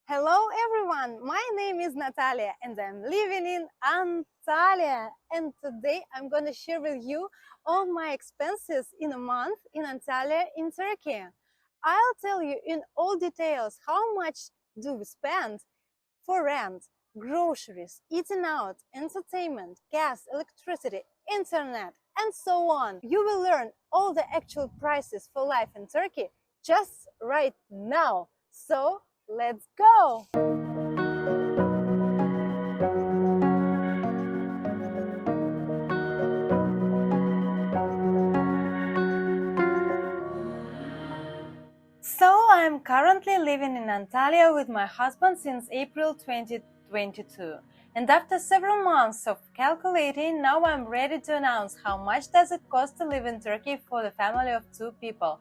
Hello everyone, my name is Natalia and I'm living in Antalya, and today I'm gonna share with you all my expenses in a month in Antalya in Turkey. I'll tell you in all details how much do we spend for rent, groceries, eating out, entertainment, gas, electricity, internet, and so on. You will learn all the actual prices for life in Turkey just right now. So let's go! So I'm currently living in Antalya with my husband since April 2022. And after several months of calculating, now I'm ready to announce how much does it cost to live in Turkey for the family of 2 people.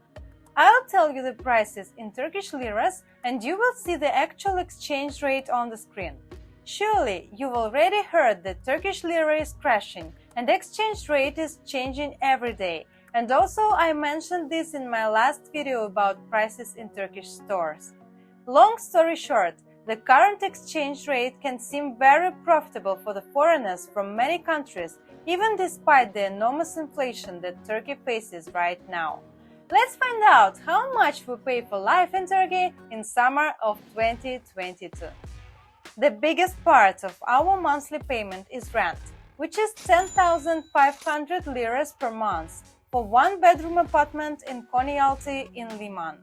I'll tell you the prices in Turkish liras and you will see the actual exchange rate on the screen. Surely you've already heard that Turkish lira is crashing and exchange rate is changing every day. And also I mentioned this in my last video about prices in Turkish stores. Long story short, the current exchange rate can seem very profitable for the foreigners from many countries, even despite the enormous inflation that Turkey faces right now. Let's find out how much we pay for life in Turkey in summer of 2022. The biggest part of our monthly payment is rent, which is 10,500 liras per month for one-bedroom apartment in Konyaaltii in Liman.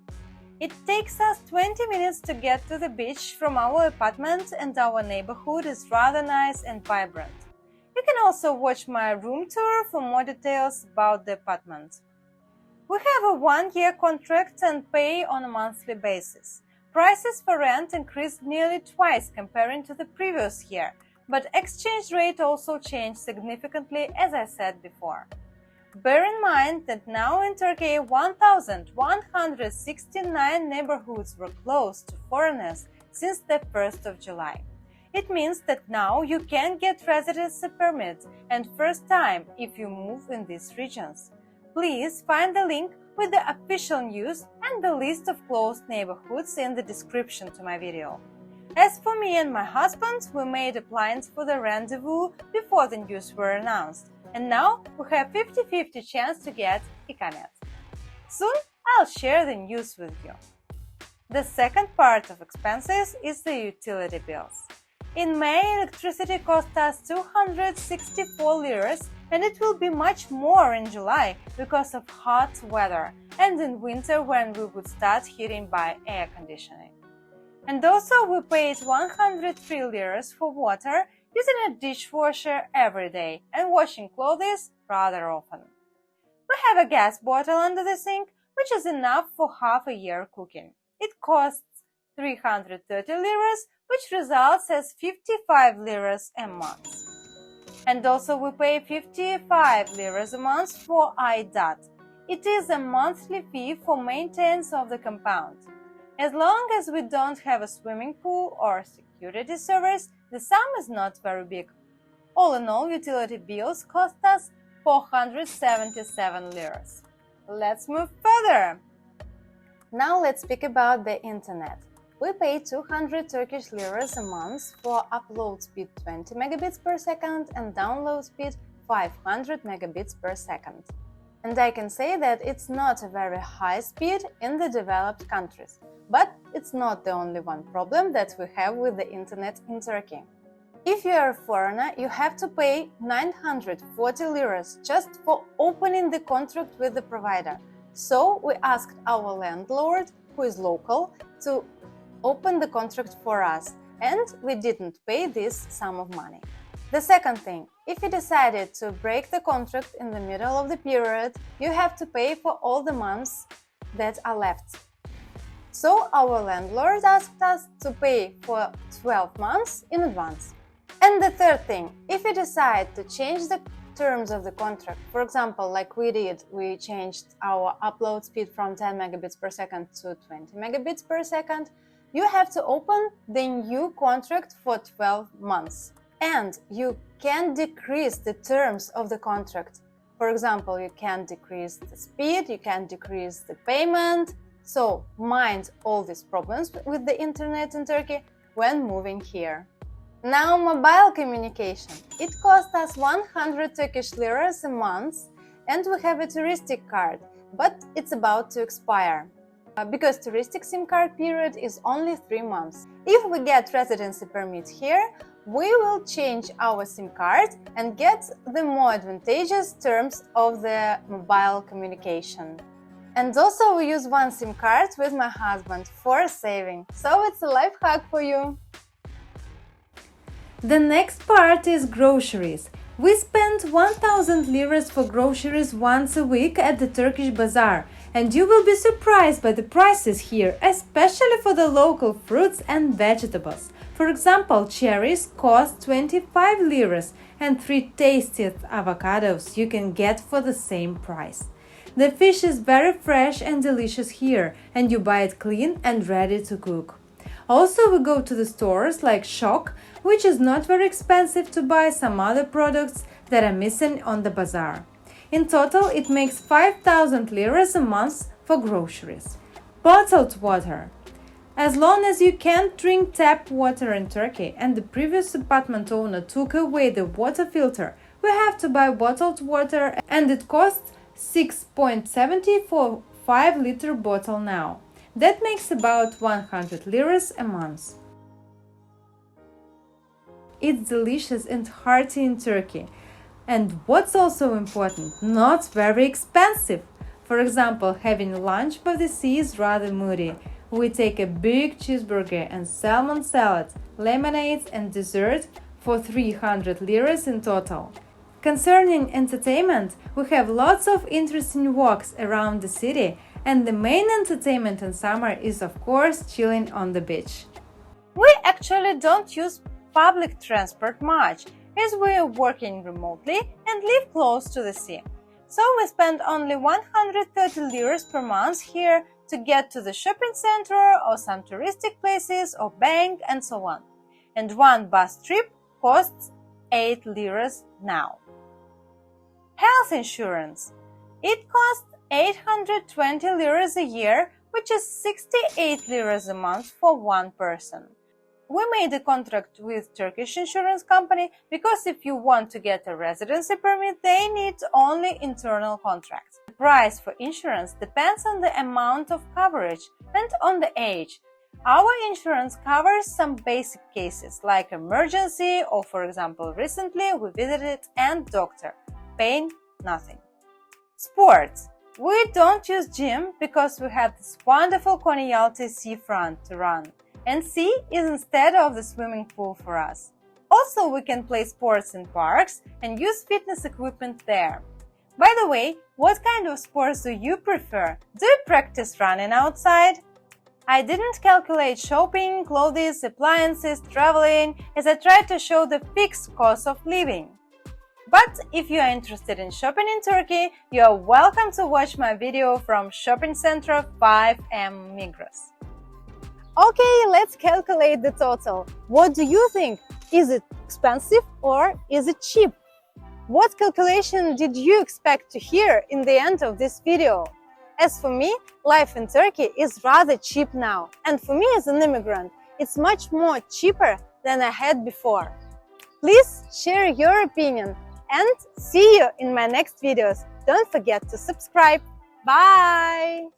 It takes us 20 minutes to get to the beach from our apartment, and our neighborhood is rather nice and vibrant. You can also watch my room tour for more details about the apartment. We have a one-year contract and pay on a monthly basis. Prices for rent increased nearly twice comparing to the previous year, but exchange rate also changed significantly, as I said before. Bear in mind that now in Turkey 1,169 neighborhoods were closed to foreigners since the 1st of July. It means that now you can get residency permit and first time if you move in these regions. Please find the link with the official news and the list of closed neighborhoods in the description to my video. As for me and my husband, we made a plan for the rendezvous before the news were announced, and now we have 50-50 chance to get ikamet. Soon I'll share the news with you. The second part of expenses is the utility bills. In May, electricity cost us 264 liras, and it will be much more in July because of hot weather, and in winter when we would start heating by air conditioning. And also we paid 103 liras for water, using a dishwasher every day and washing clothes rather often. We have a gas bottle under the sink, which is enough for half a year cooking. It costs 330 liras, which results as 55 liras a month. And also we pay 55 liras a month for aidat. It is a monthly fee for maintenance of the compound. As long as we don't have a swimming pool or security service, the sum is not very big. All in all, utility bills cost us 477 liras. Let's move further. Now let's speak about the internet. We pay 200 Turkish liras a month for upload speed 20 megabits per second and download speed 500 megabits per second. And I can say that it's not a very high speed in the developed countries. But it's not the only one problem that we have with the internet in Turkey. If you are a foreigner, you have to pay 940 liras just for opening the contract with the provider. So we asked our landlord, who is local, to open the contract for us, and we didn't pay this sum of money. The second thing, if you decided to break the contract in the middle of the period, you have to pay for all the months that are left. So our landlord asked us to pay for 12 months in advance. And the third thing, if you decide to change the terms of the contract, for example, like we did, we changed our upload speed from 10 megabits per second to 20 megabits per second, you have to open the new contract for 12 months. And you can decrease the terms of the contract. For example, you can decrease the speed, you can decrease the payment, So mind all these problems with the internet in Turkey when moving here. Now mobile communication. It costs us 100 Turkish liras a month, and we have a touristic card, but it's about to expire. Because touristic SIM card period is only 3 months. If we get residency permit here, we will change our SIM card and get the more advantageous terms of the mobile communication. And also we use one SIM card with my husband for saving, so it's a life hack for you. The next part is groceries. We spend 1000 liras for groceries once a week at the Turkish bazaar, and you will be surprised by the prices here, especially for the local fruits and vegetables. For example, cherries cost 25 liras and 3 tasty avocados you can get for the same price. The fish is very fresh and delicious here, and you buy it clean and ready to cook. Also, we go to the stores like Shock, which is not very expensive, to buy some other products that are missing on the bazaar. In total, it makes 5000 liras a month for groceries. Bottled water. As long as you can't drink tap water in Turkey and the previous apartment owner took away the water filter, we have to buy bottled water, and it costs 6.70 for 5-liter bottle now. That makes about 100 liras a month. It's delicious and hearty in Turkey. And what's also important, not very expensive. For example, having lunch by the sea is rather moody. We take a big cheeseburger and salmon salad, lemonades and dessert for 300 liras in total. Concerning entertainment, we have lots of interesting walks around the city, and the main entertainment in summer is, of course, chilling on the beach. We actually don't use public transport much, as we are working remotely and live close to the sea. So we spend only 130 liras per month here to get to the shopping center or some touristic places or bank and so on. And one bus trip costs 8 liras now. Health insurance. It costs 820 liras a year, which is 68 liras a month for one person. We made a contract with Turkish insurance company because if you want to get a residency permit, they need only internal contracts. The price for insurance depends on the amount of coverage and on the age. Our insurance covers some basic cases like emergency or, for example, recently we visited a doctor. Paying nothing. Sports. We don't use gym because we have this wonderful Konyaaltii seafront to run, and sea is instead of the swimming pool for us. Also, we can play sports in parks and use fitness equipment there. By the way, what kind of sports do you prefer? Do you practice running outside? I didn't calculate shopping, clothes, appliances, traveling, as I tried to show the fixed cost of living. But if you are interested in shopping in Turkey, you are welcome to watch my video from Shopping Center 5M Migros. Okay, let's calculate the total. What do you think? Is it expensive or is it cheap? What calculation did you expect to hear in the end of this video? As for me, life in Turkey is rather cheap now. And for me as an immigrant, it's much more cheaper than I had before. Please share your opinion. And see you in my next videos. Don't forget to subscribe. Bye!